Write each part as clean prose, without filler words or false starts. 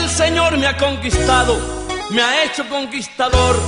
El Señor me ha conquistado, me ha hecho conquistador.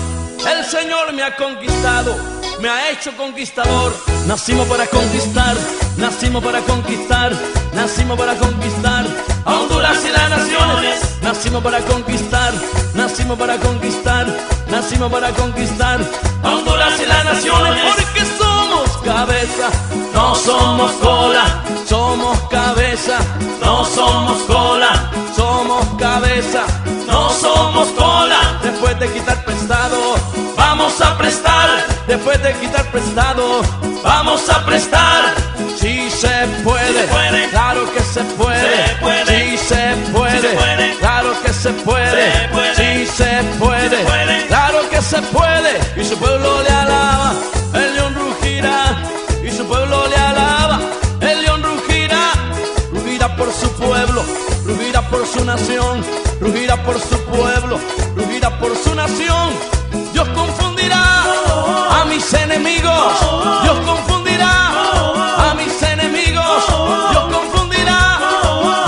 El Señor me ha conquistado, me ha hecho conquistador. Nacimos para conquistar, nacimos para conquistar, nacimos para conquistar a Honduras y las naciones. Nacimos para conquistar, nacimos para conquistar, nacimos para conquistar a Honduras y las naciones. Porque somos cabeza, no somos cola. Somos cabeza, no somos cola. Somos cabeza, no somos cola. Después de quitar prestado, vamos a prestar. Después de quitar prestado, vamos a prestar. Si se puede, claro que se puede. Si se puede, claro que se puede. Si se puede, claro que se puede. Y su pueblo le alaba, el león rugirá. Y su pueblo le alaba, el león rugirá. Rugirá por su pueblo, rugirá por su nación, rugirá por su pueblo, rugirá por su nación. Dios confundirá a mis enemigos, Dios confundirá a mis enemigos, Dios confundirá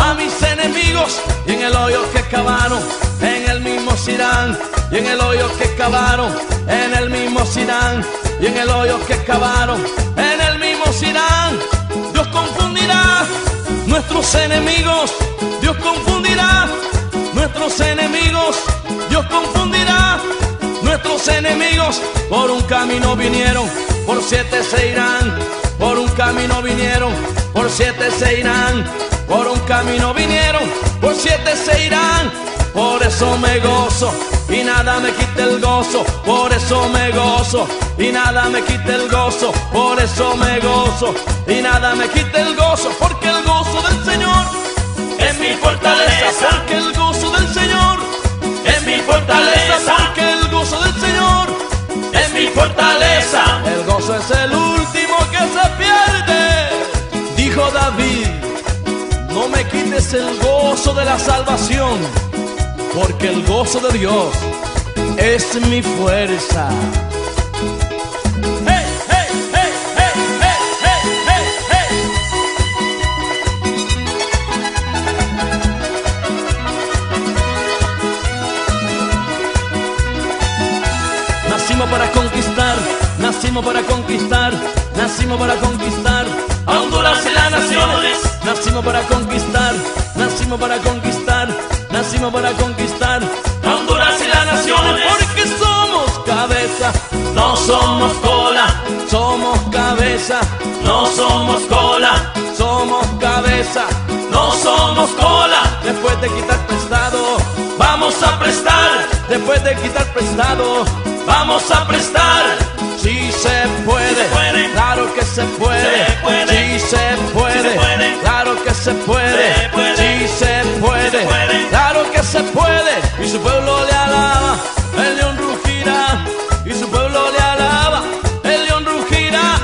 a mis enemigos. Y en el hoyo que cavaron, en el mismo Sirán. Y en el hoyo que cavaron, en el mismo Sirán. Y en el hoyo que cavaron, en el mismo Sirán. Dios confundirá nuestros enemigos, Dios confundirá nuestros enemigos, Dios confundirá nuestros enemigos. Por un camino vinieron, por 7 se irán. Por un camino vinieron, por 7 se irán. Por un camino vinieron, por 7 se irán. Por eso me gozo y nada me quita el gozo. Por eso me gozo y nada me quita el gozo. Por eso me gozo y nada me quita el gozo. Porque el gozo del Señor es mi fortaleza. Porque el gozo del Señor es mi fortaleza. Porque el gozo del Señor es mi fortaleza. El gozo es el último que se pierde. Dijo David: no me quites el gozo de la salvación, porque el gozo de Dios es mi fuerza. Hey, hey, hey, hey, hey, hey, hey, hey. Nacimos para conquistar, nacimos para conquistar, nacimos para conquistar a Honduras y las naciones. Nacimos para conquistar, nacimos para conquistar, nacimos para conquistar a Honduras y las naciones. Porque somos cabeza, no somos cola. Somos cabeza, no somos cola. Somos cabeza, no somos cola. Después de quitar prestado, vamos a prestar. Después de quitar prestado, vamos a prestar. Si se puede, claro que se puede. Si se puede, claro que se puede. Si se puede, claro que se puede. Y su pueblo le alaba, el león rugirá. Y su pueblo le alaba, el león rugirá.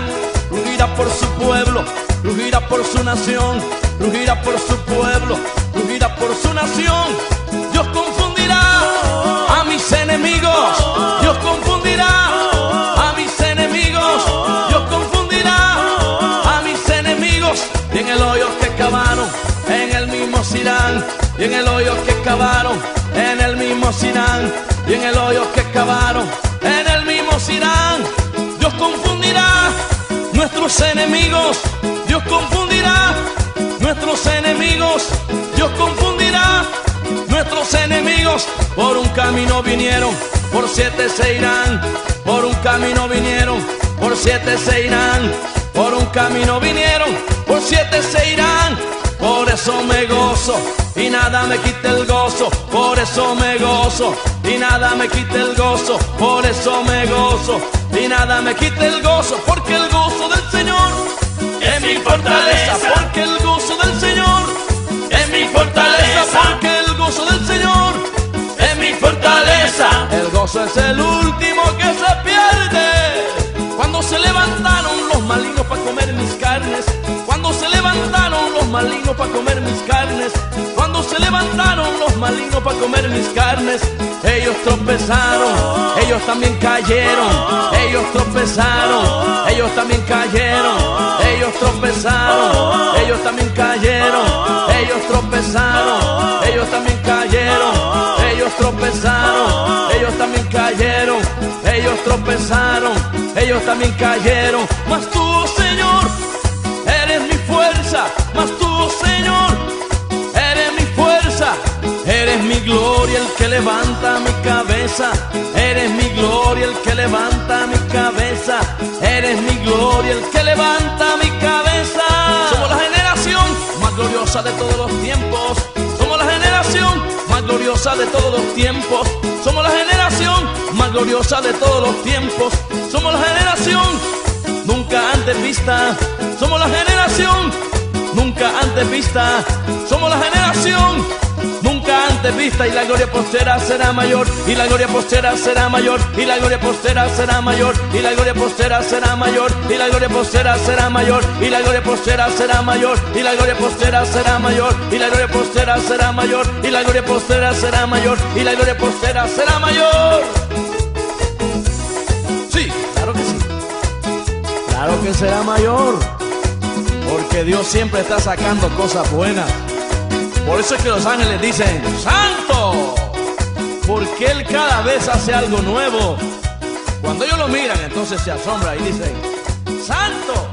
Rugirá por su pueblo, rugirá por su nación, rugirá por su pueblo, rugirá por su nación. Dios confundirá a mis enemigos, Dios confundirá a mis enemigos, Dios confundirá a mis enemigos. Y en el hoyo que cavaron, en el mismo Sirán. Y en el hoyo que cavaron, en el mismo Sirán. Y en el hoyo que cavaron, en el mismo Sirán. Dios confundirá nuestros enemigos, Dios confundirá nuestros enemigos, Dios confundirá nuestros enemigos. Por un camino vinieron, por 7 se irán. Por un camino vinieron, por 7 se irán. Por un camino vinieron, por 7 se irán. Por eso me gozo y nada me quita el gozo. Por eso me gozo y nada me quita el gozo. Por eso me gozo y nada me quita el gozo. Porque el gozo del Señor es mi fortaleza. Porque el gozo del Señor es mi fortaleza. Porque el gozo del Señor es mi fortaleza. El gozo es el último que se pierde. Cuando se levantaron los malignos para comer mis carnes. Cuando se levantaron los malignos para comer mis carnes. Cuando se levantaron los malignos para comer mis carnes. Ellos tropezaron, ellos también cayeron. Ellos tropezaron, ellos también cayeron. Ellos tropezaron, ellos también cayeron. Ellos tropezaron, ellos también cayeron. ellos tropezaron, ellos también cayeron, mas tú, Señor, eres mi fuerza, mas tú, Señor, eres mi fuerza, eres mi gloria el que levanta mi cabeza, eres mi gloria el que levanta mi cabeza, eres mi gloria el que levanta mi cabeza. Somos la generación más gloriosa de todos los tiempos, somos la generación más gloriosa de todos los tiempos, somos la generación más gloriosa de todos los tiempos, somos la generación nunca antes vista, somos la generación nunca antes vista, somos la generación nunca antes vista, y la gloria postera será mayor, y la gloria postera será mayor, y la gloria postera será mayor, y la gloria postera será mayor, y la gloria postera será mayor, y la gloria postera será mayor, y la gloria postera será mayor, y la gloria postera será mayor, y la gloria postera será mayor, y la gloria postera será mayor. Sí, claro que sí, claro que será mayor, porque Dios siempre está sacando cosas buenas. Por eso es que los ángeles dicen ¡Santo! Porque Él cada vez hace algo nuevo. Cuando ellos lo miran, entonces se asombran y dicen ¡Santo!